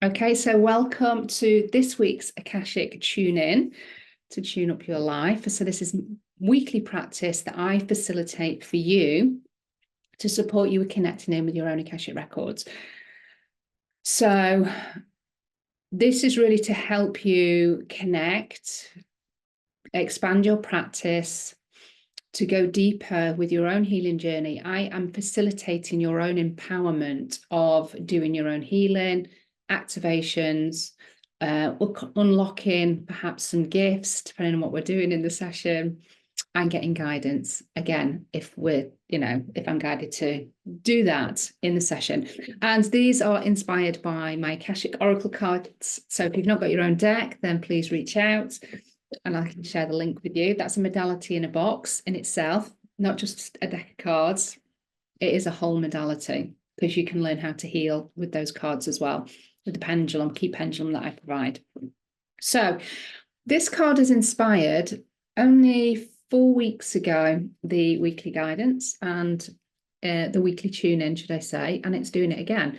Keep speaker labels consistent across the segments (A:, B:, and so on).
A: Okay, so welcome to this week's Akashic Tune-In to tune up your life. So this is weekly practice that I facilitate for you to support you with connecting in with your own Akashic records. So this is really to help you connect, expand your practice, to go deeper with your own healing journey. I am facilitating your own empowerment of doing your own healing, activations, unlocking perhaps some gifts, depending on what we're doing in the session, and getting guidance. Again, if I'm guided to do that in the session. And these are inspired by my Akashic Oracle cards. So if you've not got your own deck, then please reach out and I can share the link with you. That's a modality in a box in itself, not just a deck of cards. It is a whole modality because you can learn how to heal with those cards as well, with the key pendulum that I provide. So this card is inspired only 4 weeks ago, the weekly guidance and the weekly tune-in, should I say, and it's doing it again.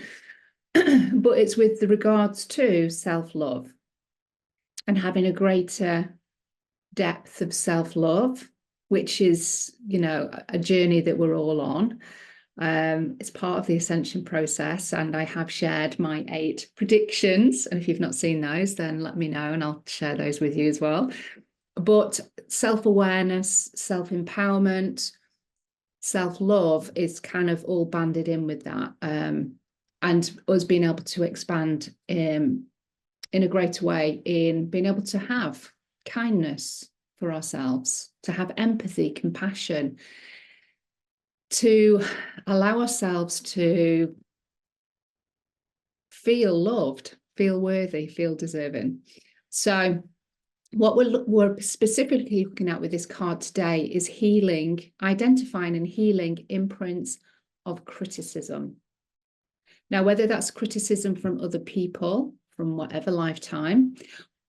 A: But it's with regards to self-love and having a greater depth of self-love, which is, a journey that we're all on. It's part of the ascension process, and I have shared my 8 predictions. And if you've not seen those, then let me know and I'll share those with you as well. But self-awareness, self-empowerment, self-love is kind of all banded in with that. And us being able to expand in a greater way in being able to have kindness for ourselves, to have empathy, compassion, to allow ourselves to feel loved, feel worthy, feel deserving. So what we're specifically looking at with this card today is identifying and healing imprints of criticism. Now, whether that's criticism from other people, from whatever lifetime,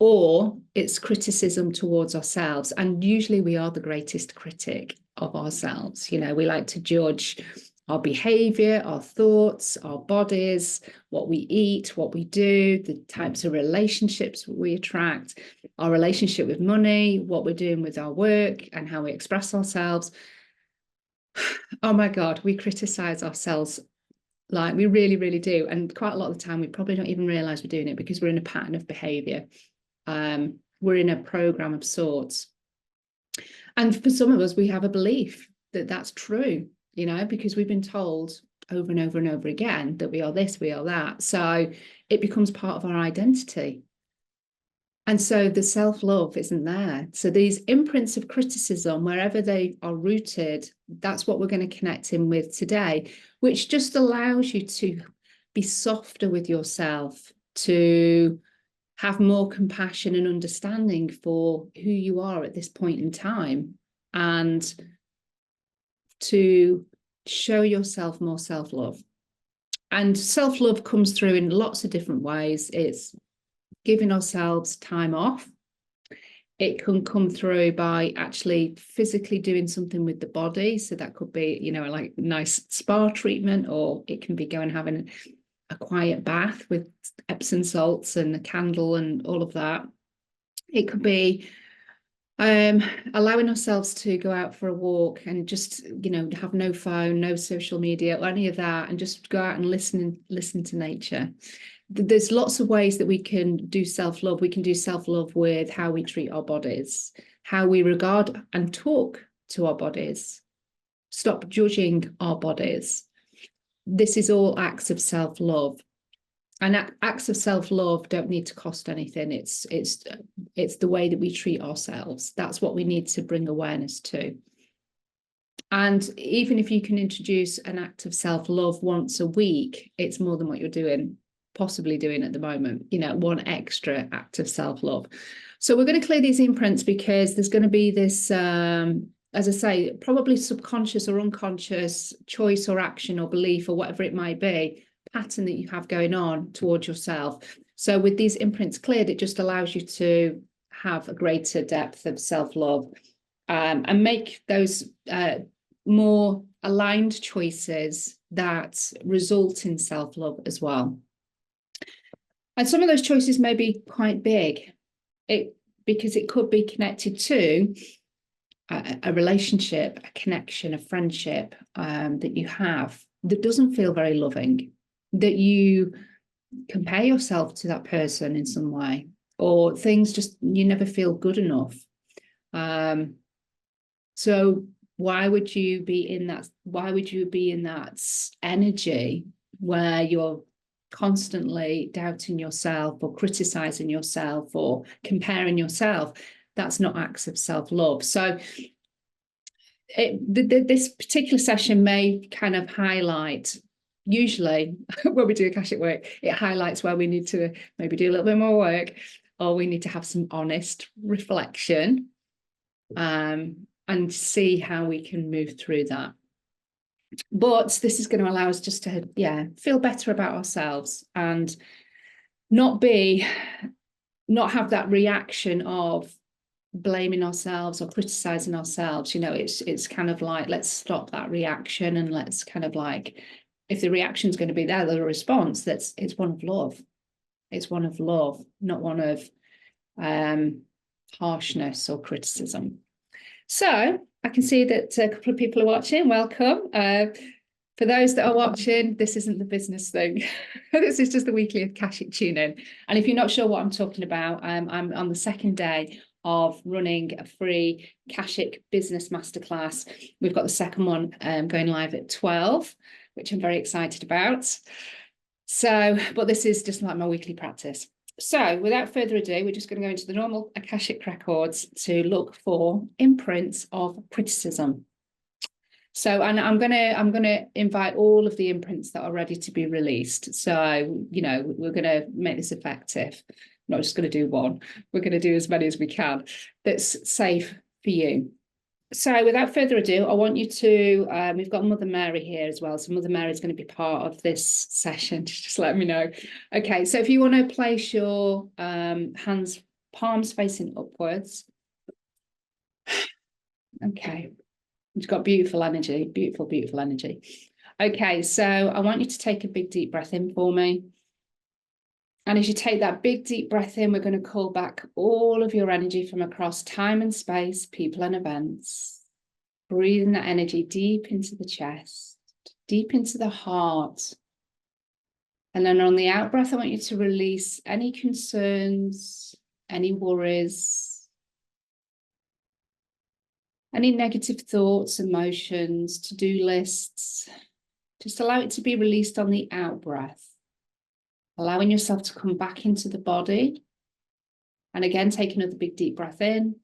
A: or it's criticism towards ourselves. And usually we are the greatest critic of ourselves. We like to judge our behavior, our thoughts, our bodies, what we eat, what we do, the types of relationships we attract, our relationship with money, what we're doing with our work and how we express ourselves. Oh my God, we criticize ourselves. Like we really, really do. And quite a lot of the time, we probably don't even realize we're doing it because we're in a pattern of behavior. We're in a program of sorts. And for some of us, we have a belief that that's true, because we've been told over and over and over again that we are this, we are that. So it becomes part of our identity. And so the self-love isn't there. So these imprints of criticism, wherever they are rooted, that's what we're going to connect in with today, which just allows you to be softer with yourself, to have more compassion and understanding for who you are at this point in time, and to show yourself more self-love. And self-love comes through in lots of different ways. It's giving ourselves time off. It can come through by actually physically doing something with the body. So that could be, like nice spa treatment, or it can be going having a quiet bath with Epsom salts and a candle and all of that. It could be allowing ourselves to go out for a walk and just, have no phone, no social media or any of that, and just go out and listen to nature. There's lots of ways that we can do self-love. We can do self-love with how we treat our bodies, how we regard and talk to our bodies, stop judging our bodies. This is all acts of self-love. And acts of self-love don't need to cost anything. It's the way that we treat ourselves. That's what we need to bring awareness to. And even if you can introduce an act of self-love once a week, it's more than what you're possibly doing at the moment, one extra act of self-love. So we're going to clear these imprints because there's going to be this, as I say, probably subconscious or unconscious choice or action or belief or whatever it might be, pattern that you have going on towards yourself. So with these imprints cleared, it just allows you to have a greater depth of self-love and make those more aligned choices that result in self-love as well. And some of those choices may be quite big, because it could be connected to a relationship, a connection, a friendship that you have that doesn't feel very loving, that you compare yourself to that person in some way, or things just, you never feel good enough. So why would you be in that energy where you're constantly doubting yourself or criticizing yourself or comparing yourself? That's not acts of self-love. So this particular session may kind of highlight, usually when we do Akashic work, it highlights where we need to maybe do a little bit more work, or we need to have some honest reflection, and see how we can move through that. But this is going to allow us just to, feel better about ourselves and not have that reaction of blaming ourselves or criticizing ourselves. It's kind of like, let's stop that reaction, and let's kind of like, if the reaction is going to be there, the response, it's one of love. It's one of love, not one of harshness or criticism. So I can see that a couple of people are watching. Welcome. For those that are watching, this isn't the business thing. This is just the weekly Akashic tune-in. And if you're not sure what I'm talking about, I'm on the second day of running a free Akashic business masterclass. We've got the second one going live at 12, which I'm very excited about. But this is just like my weekly practice. So without further ado, we're just going to go into the normal Akashic records to look for imprints of criticism. So, and I'm going to invite all of the imprints that are ready to be released. So, we're going to make this effective. I'm not just going to do one. We're going to do as many as we can that's safe for you. So without further ado, I want you to, we've got Mother Mary here as well. So Mother Mary is going to be part of this session. Just let me know. Okay, so if you want to place your hands, palms facing upwards. Okay, you've got beautiful energy, beautiful, beautiful energy. Okay, so I want you to take a big deep breath in for me. And as you take that big deep breath in, we're going to call back all of your energy from across time and space, people and events. Breathing that energy deep into the chest, deep into the heart. And then on the out breath, I want you to release any concerns, any worries, any negative thoughts, emotions, to-do lists. Just allow it to be released on the out breath. Allowing yourself to come back into the body. And again, take another big deep breath in.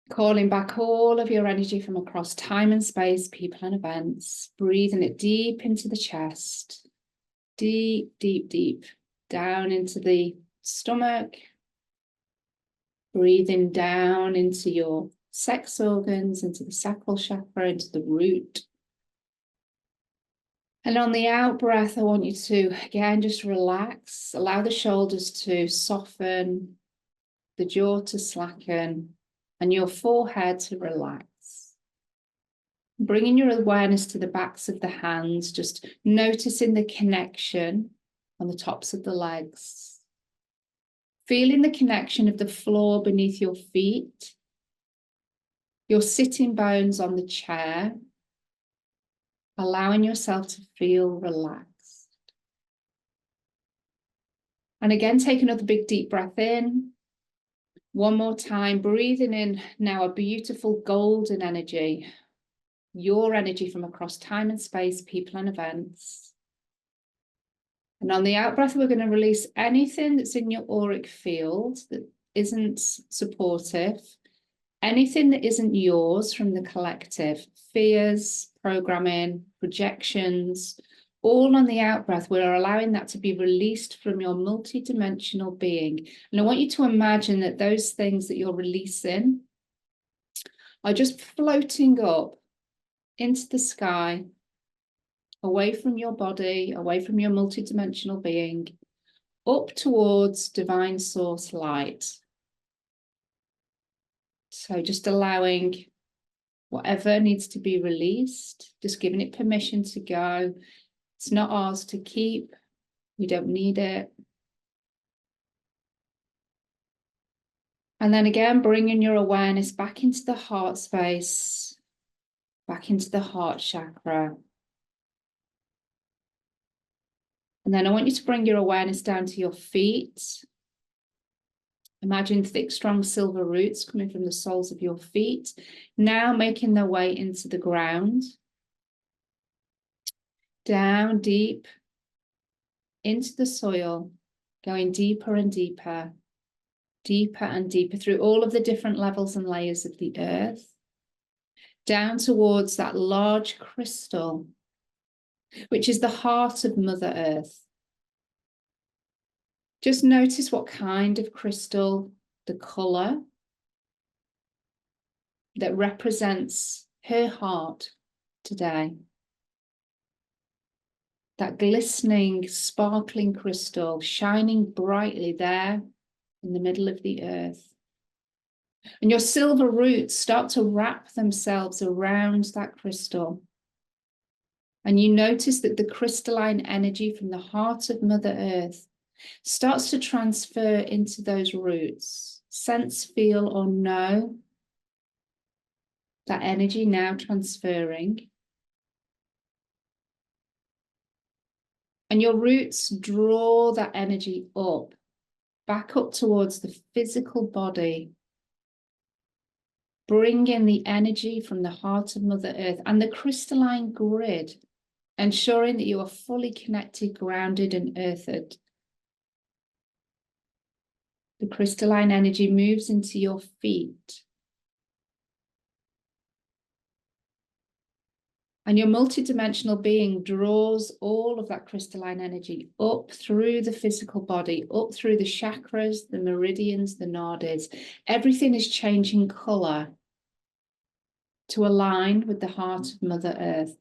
A: Calling back all of your energy from across time and space, people and events. Breathing it deep into the chest. Deep, deep, deep. Down into the stomach. Breathing down into your sex organs, into the sacral chakra, into the root. And on the out breath, I want you to, again, just relax. Allow the shoulders to soften, the jaw to slacken, and your forehead to relax. Bringing your awareness to the backs of the hands, just noticing the connection on the tops of the legs. Feeling the connection of the floor beneath your feet, your sitting bones on the chair, allowing yourself to feel relaxed. And again, take another big deep breath in. One more time, breathing in now a beautiful golden energy, your energy from across time and space, people and events. And on the out breath, we're going to release anything that's in your auric field that isn't supportive, anything that isn't yours from the collective, fears, programming, projections, all on the out breath. We're allowing that to be released from your multidimensional being. And I want you to imagine that those things that you're releasing are just floating up into the sky, away from your body, away from your multidimensional being, up towards divine source light. So just allowing whatever needs to be released, just giving it permission to go. It's not ours to keep. We don't need it. And then again, bringing your awareness back into the heart space, back into the heart chakra. And then I want you to bring your awareness down to your feet. Imagine thick, strong silver roots coming from the soles of your feet, now making their way into the ground. Down deep into the soil, going deeper and deeper, deeper and deeper through all of the different levels and layers of the earth, down towards that large crystal, which is the heart of Mother Earth. Just notice what kind of crystal, the colour that represents her heart today. That glistening, sparkling crystal shining brightly there in the middle of the earth. And your silver roots start to wrap themselves around that crystal. And you notice that the crystalline energy from the heart of Mother Earth starts to transfer into those roots. Sense, feel, or know that energy now transferring. And your roots draw that energy up, back up towards the physical body. Bring in the energy from the heart of Mother Earth and the crystalline grid, ensuring that you are fully connected, grounded, and earthed. The crystalline energy moves into your feet. And your multidimensional being draws all of that crystalline energy up through the physical body, up through the chakras, the meridians, the nadis. Everything is changing colour to align with the heart of Mother Earth.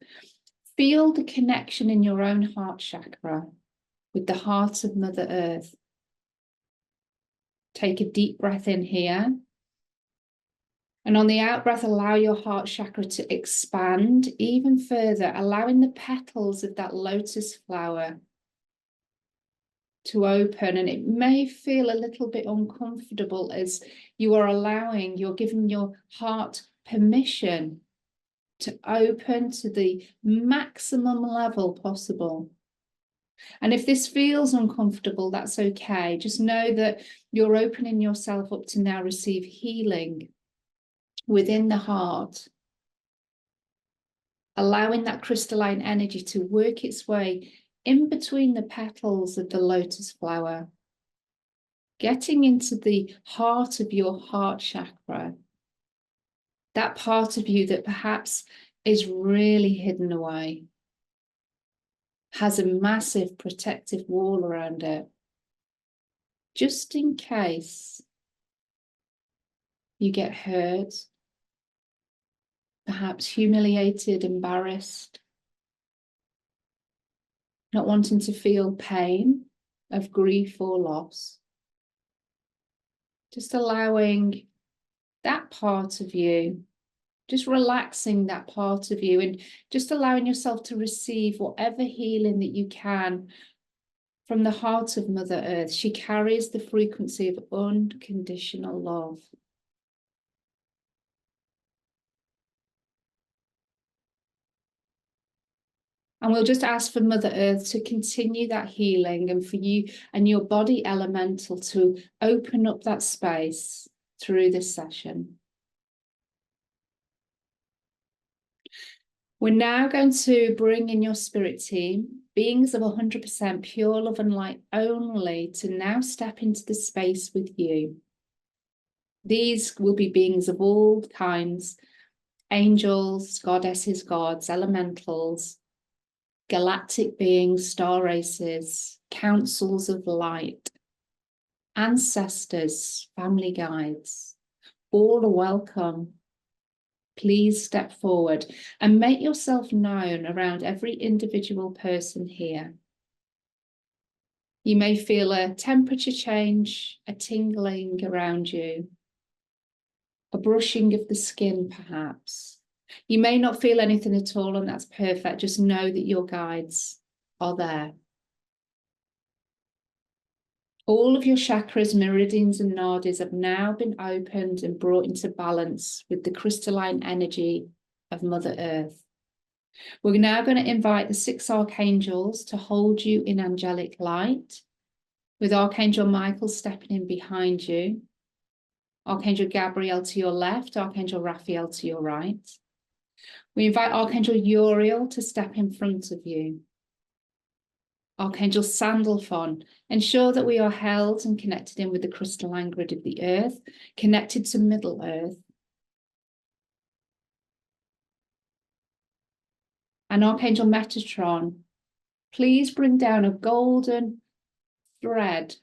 A: Feel the connection in your own heart chakra with the heart of Mother Earth. Take a deep breath in here. And on the out breath, allow your heart chakra to expand even further, allowing the petals of that lotus flower to open. And it may feel a little bit uncomfortable as you are allowing, you're giving your heart permission to open to the maximum level possible. And if this feels uncomfortable, that's okay. Just know that you're opening yourself up to now receive healing within the heart, allowing that crystalline energy to work its way in between the petals of the lotus flower, getting into the heart of your heart chakra, that part of you that perhaps is really hidden away, has a massive protective wall around it, just in case you get hurt, perhaps humiliated, embarrassed, not wanting to feel pain of grief or loss. Just allowing that part of you, just relaxing that part of you and just allowing yourself to receive whatever healing that you can from the heart of Mother Earth. She carries the frequency of unconditional love. And we'll just ask for Mother Earth to continue that healing and for you and your body elemental to open up that space through this session. We're now going to bring in your spirit team, beings of 100% pure love and light only, to now step into the space with you. These will be beings of all kinds, angels, goddesses, gods, elementals, galactic beings, star races, councils of light, ancestors, family guides, all are welcome. Please step forward and make yourself known around every individual person here. You may feel a temperature change, a tingling around you, a brushing of the skin perhaps. You may not feel anything at all, and that's perfect. Just know that your guides are there. All of your chakras, meridians, and nadis have now been opened and brought into balance with the crystalline energy of Mother Earth. We're now going to invite the 6 archangels to hold you in angelic light, with Archangel Michael stepping in behind you, Archangel Gabriel to your left, Archangel Raphael to your right. We invite Archangel Uriel to step in front of you. Archangel Sandalphon, ensure that we are held and connected in with the crystalline grid of the earth, connected to Middle Earth. And Archangel Metatron, please bring down a golden thread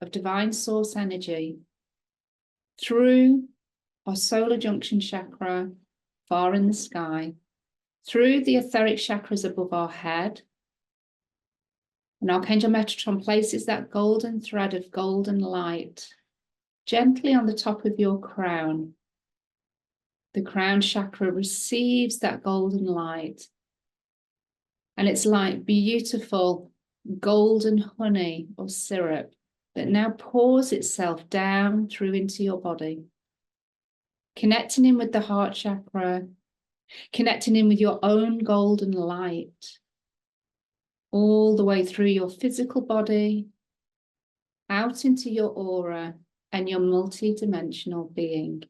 A: of divine source energy through our solar junction chakra, far in the sky, through the etheric chakras above our head. And Archangel Metatron places that golden thread of golden light gently on the top of your crown. The crown chakra receives that golden light, and it's like beautiful golden honey or syrup that now pours itself down through into your body, connecting in with the heart chakra, connecting in with your own golden light, all the way through your physical body, out into your aura and your multi-dimensional being.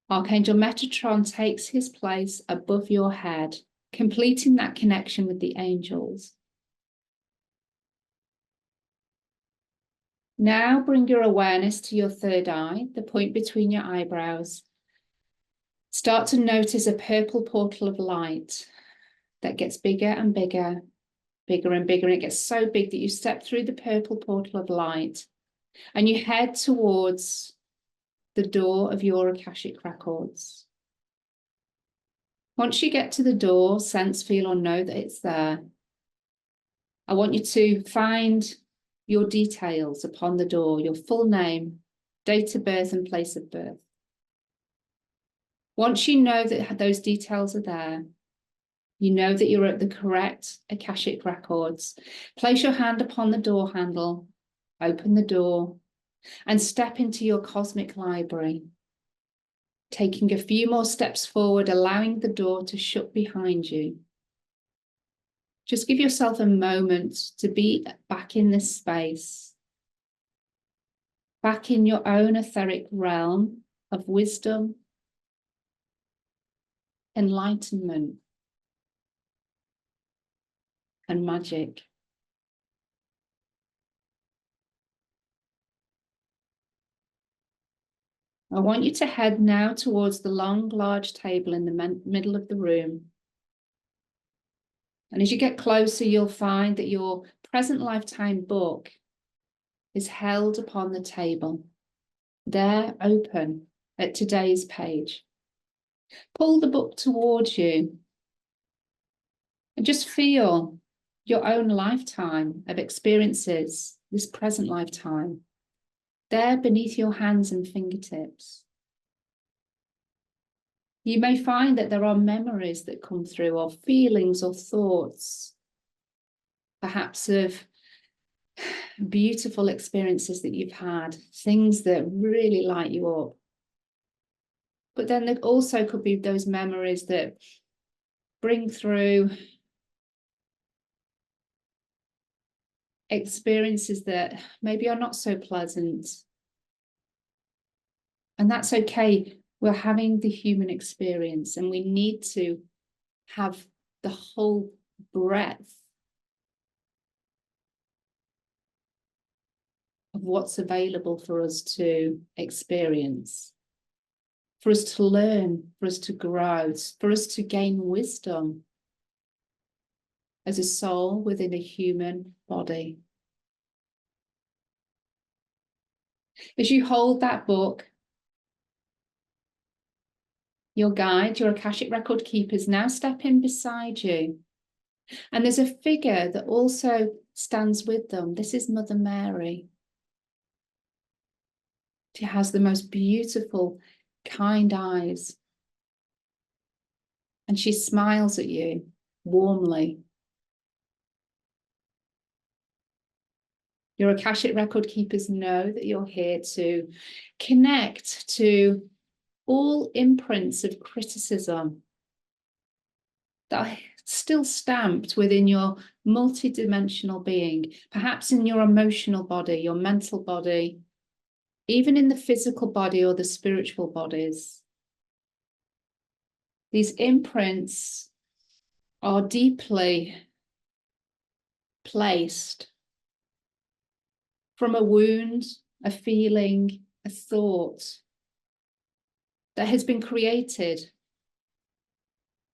A: Archangel Metatron takes his place above your head, completing that connection with the angels. Now bring your awareness to your third eye, the point between your eyebrows. Start to notice a purple portal of light that gets bigger and bigger, bigger and bigger. And it gets so big that you step through the purple portal of light and you head towards the door of your Akashic records. Once you get to the door, sense, feel, or know that it's there, I want you to find your details upon the door, your full name, date of birth, and place of birth. Once you know that those details are there, you know that you're at the correct Akashic records, place your hand upon the door handle, open the door, and step into your cosmic library, taking a few more steps forward, allowing the door to shut behind you. Just give yourself a moment to be back in this space, back in your own etheric realm of wisdom, enlightenment, and magic. I want you to head now towards the long, large table in the middle of the room. And as you get closer, you'll find that your present lifetime book is held upon the table, there open at today's page. Pull the book towards you and just feel your own lifetime of experiences, this present lifetime, there beneath your hands and fingertips. You may find that there are memories that come through, or feelings or thoughts, perhaps of beautiful experiences that you've had, things that really light you up. But then there also could be those memories that bring through experiences that maybe are not so pleasant. And that's okay. We're having the human experience, and we need to have the whole breadth of what's available for us to experience, for us to learn, for us to grow, for us to gain wisdom as a soul within a human body. As you hold that book, your guide, your Akashic record keepers, now step in beside you. And there's a figure that also stands with them. This is Mother Mary. She has the most beautiful, kind eyes. And she smiles at you warmly. Your Akashic record keepers know that you're here to connect to all imprints of criticism that are still stamped within your multidimensional being, perhaps in your emotional body, your mental body, even in the physical body or the spiritual bodies. These imprints are deeply placed from a wound, a feeling, a thought that has been created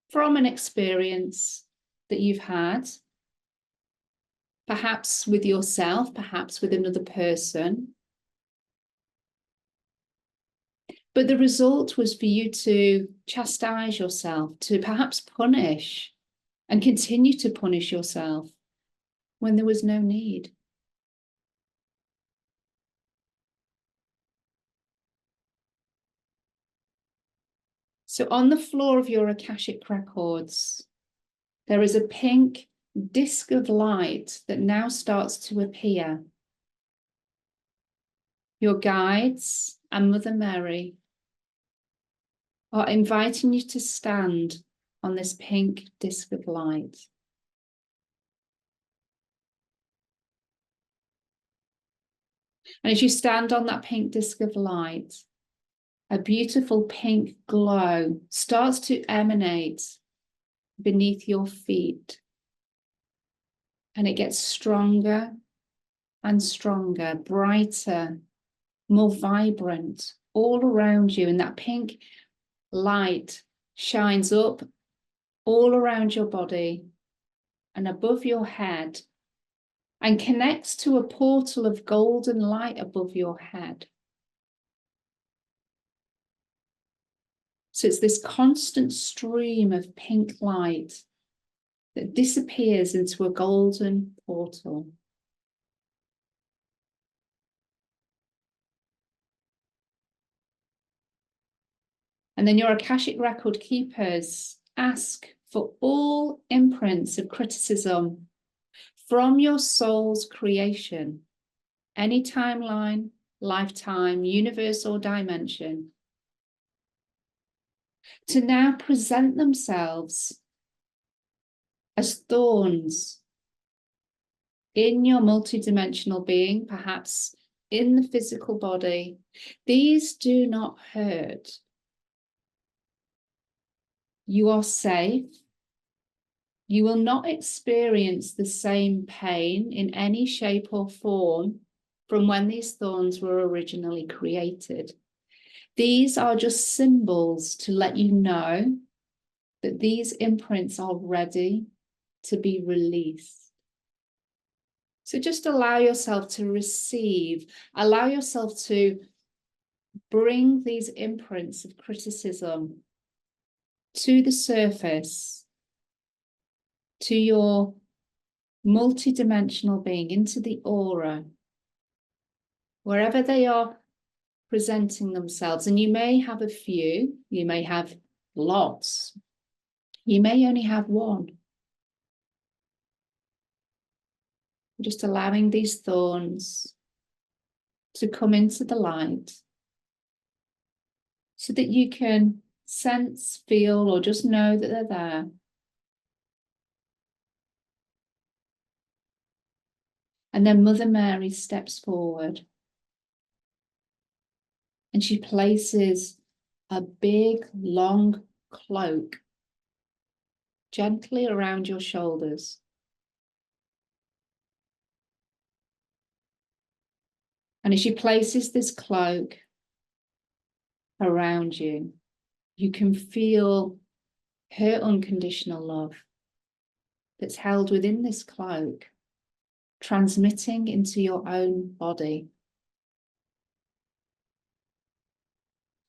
A: from an experience that you've had, perhaps with yourself, perhaps with another person. But the result was for you to chastise yourself, to perhaps punish and continue to punish yourself when there was no need. So on the floor of your Akashic records, there is a pink disc of light that now starts to appear. Your guides and Mother Mary are inviting you to stand on this pink disc of light. And as you stand on that pink disc of light, a beautiful pink glow starts to emanate beneath your feet. And it gets stronger and stronger, brighter, more vibrant all around you. And that pink light shines up all around your body and above your head and connects to a portal of golden light above your head. So it's this constant stream of pink light that disappears into a golden portal. And then your Akashic record keepers ask for all imprints of criticism from your soul's creation, any timeline, lifetime, universe, or dimension, to now present themselves as thorns in your multidimensional being, perhaps in the physical body. These do not hurt. You are safe. You will not experience the same pain in any shape or form from when these thorns were originally created. These are just symbols to let you know that these imprints are ready to be released. So just allow yourself to receive, allow yourself to bring these imprints of criticism to the surface, to your multidimensional being, into the aura, wherever they are presenting themselves. And you may have a few, you may have lots, you may only have one. Just allowing these thorns to come into the light so that you can sense, feel, or just know that they're there. And then Mother Mary steps forward and she places a big, long cloak gently around your shoulders. And as she places this cloak around you, you can feel her unconditional love that's held within this cloak, transmitting into your own body.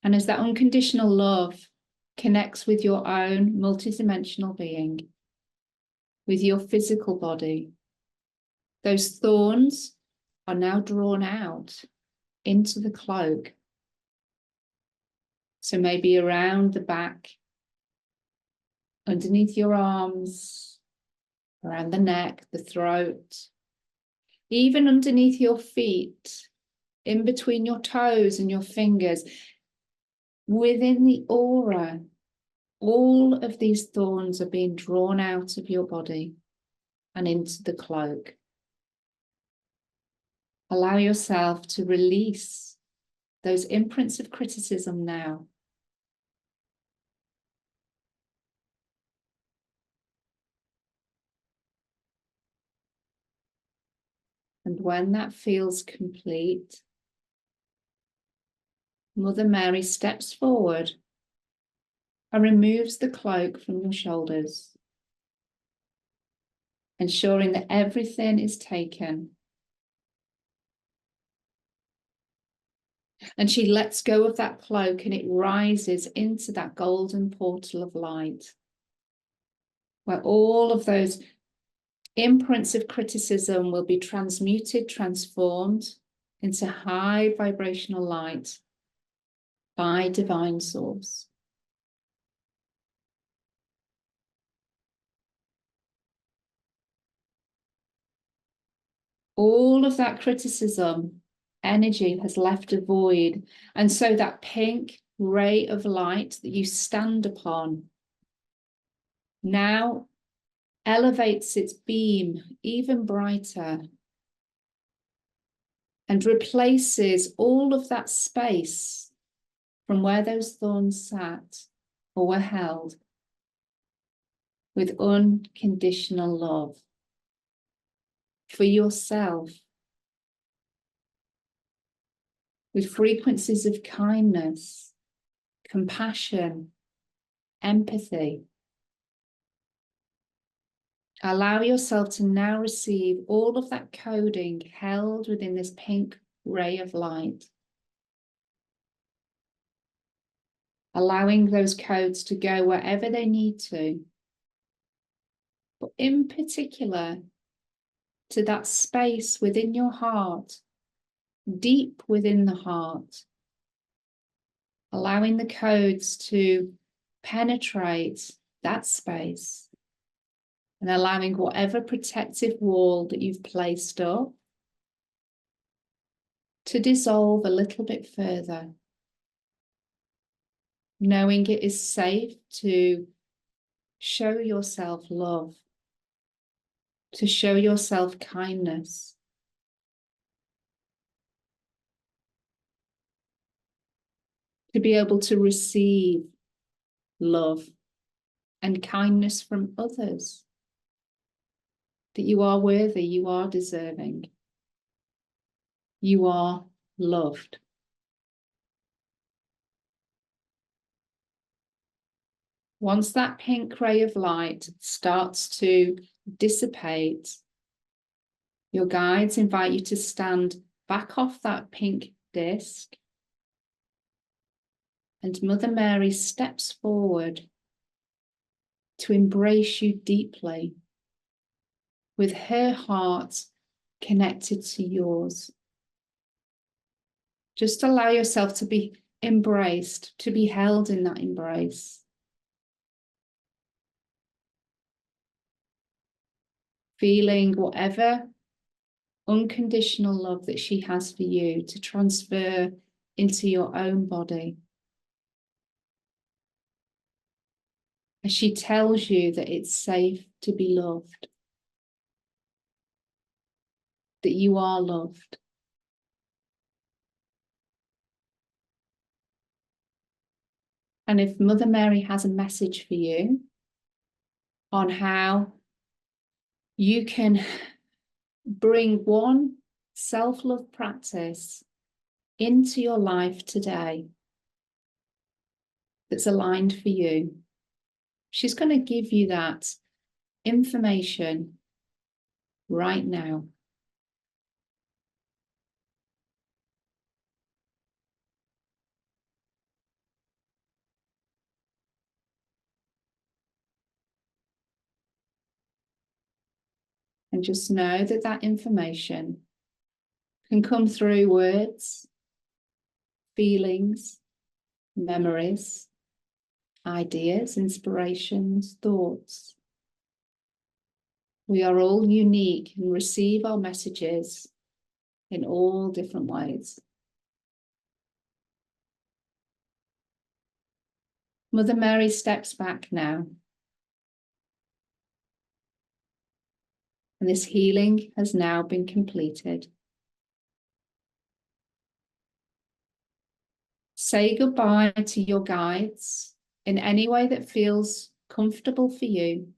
A: And as that unconditional love connects with your own multidimensional being, with your physical body, those thorns are now drawn out into the cloak. So maybe around the back, underneath your arms, around the neck, the throat, even underneath your feet, in between your toes and your fingers, within the aura, all of these thorns are being drawn out of your body and into the cloak. Allow yourself to release those imprints of criticism now. And when that feels complete, Mother Mary steps forward and removes the cloak from your shoulders, ensuring that everything is taken. And she lets go of that cloak and it rises into that golden portal of light, where all of those imprints of criticism will be transmuted, transformed into high vibrational light by divine source. All of that criticism energy has left a void, and so that pink ray of light that you stand upon now elevates its beam even brighter and replaces all of that space from where those thorns sat or were held with unconditional love for yourself, with frequencies of kindness, compassion, empathy. Allow yourself to now receive all of that coding held within this pink ray of light. Allowing those codes to go wherever they need to. But in particular, to that space within your heart, deep within the heart. Allowing the codes to penetrate that space. And allowing whatever protective wall that you've placed up to dissolve a little bit further. Knowing it is safe to show yourself love, to show yourself kindness. To be able to receive love and kindness from others. That you are worthy, you are deserving. You are loved. Once that pink ray of light starts to dissipate, your guides invite you to stand back off that pink disc, and Mother Mary steps forward to embrace you deeply, with her heart connected to yours. Just allow yourself to be embraced, to be held in that embrace. Feeling whatever unconditional love that she has for you to transfer into your own body. As she tells you that it's safe to be loved. That you are loved. And if Mother Mary has a message for you on how you can bring one self-love practice into your life today that's aligned for you, she's going to give you that information right now. And just know that that information can come through words, feelings, memories, ideas, inspirations, thoughts. We are all unique and receive our messages in all different ways. Mother Mary steps back now. And this healing has now been completed. Say goodbye to your guides in any way that feels comfortable for you.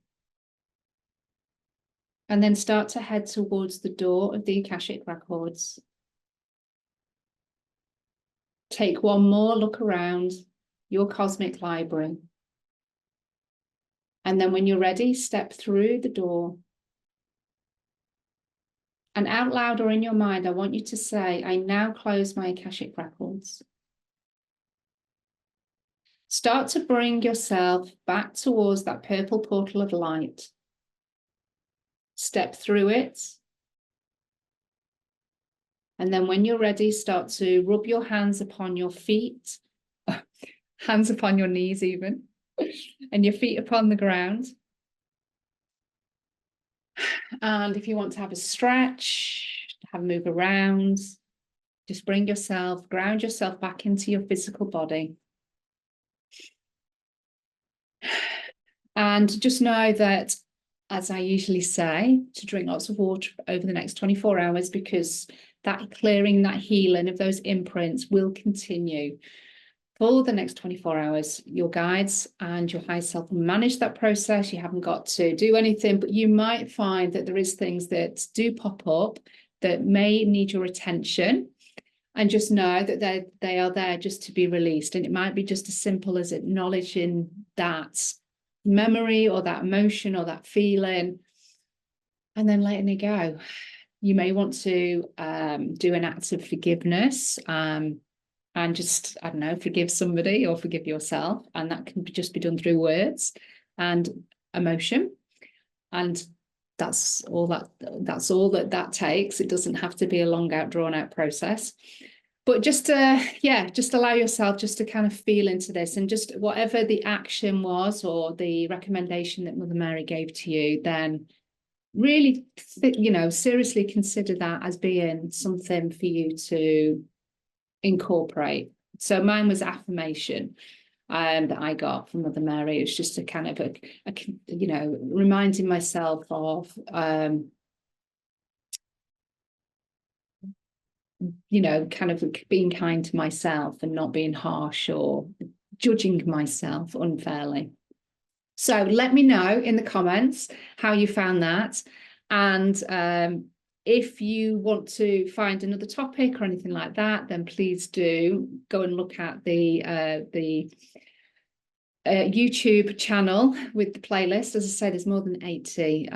A: And then start to head towards the door of the Akashic Records. Take one more look around your cosmic library. And then when you're ready, step through the door. And out loud or in your mind, I want you to say, I now close my Akashic Records. Start to bring yourself back towards that purple portal of light. Step through it. And then when you're ready, start to rub your hands upon your feet, hands upon your knees even, and your feet upon the ground. And if you want to have a stretch, have a move around, just bring yourself, ground yourself back into your physical body. And just know that, as I usually say, to drink lots of water over the next 24 hours, because that clearing, that healing of those imprints will continue for the next 24 hours. Your guides and your higher self will manage that process. You haven't got to do anything, but you might find that there is things that do pop up that may need your attention. And just know that they are there just to be released. And it might be just as simple as acknowledging that memory or that emotion or that feeling, and then letting it go. You may want to do an act of forgiveness and just, I don't know, forgive somebody or forgive yourself. And that can just be done through words and emotion. And that's all that takes. It doesn't have to be a long out, drawn out process. But just just allow yourself just to kind of feel into this, and just whatever the action was or the recommendation that Mother Mary gave to you, then really, seriously consider that as being something for you to incorporate. So mine was affirmation that I got from Mother Mary. It's just a kind of a reminding myself of kind of being kind to myself and not being harsh or judging myself unfairly. So let me know in the comments how you found that. And if you want to find another topic or anything like that, then please do go and look at the YouTube channel with the playlist. As I say, there's more than 80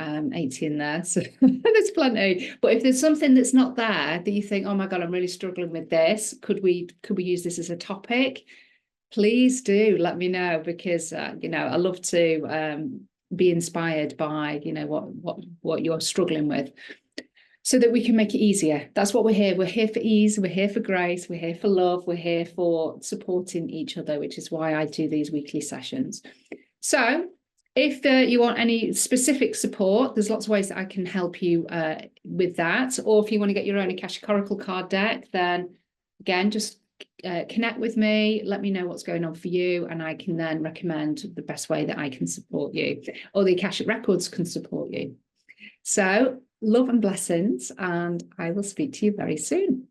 A: in there, so there's plenty. But if there's something that's not there that you think, oh my God, I'm really struggling with this, could we use this as a topic? Please do let me know, because I love to be inspired by what you're struggling with, so that we can make it easier. That's what we're here. We're here for ease. We're here for grace. We're here for love. We're here for supporting each other, which is why I do these weekly sessions. So if you want any specific support, there's lots of ways that I can help you with that. Or if you want to get your own Akashic Oracle card deck, then again, just connect with me, let me know what's going on for you, and I can then recommend the best way that I can support you, or the Akashic Records can support you. So love and blessings, and I will speak to you very soon.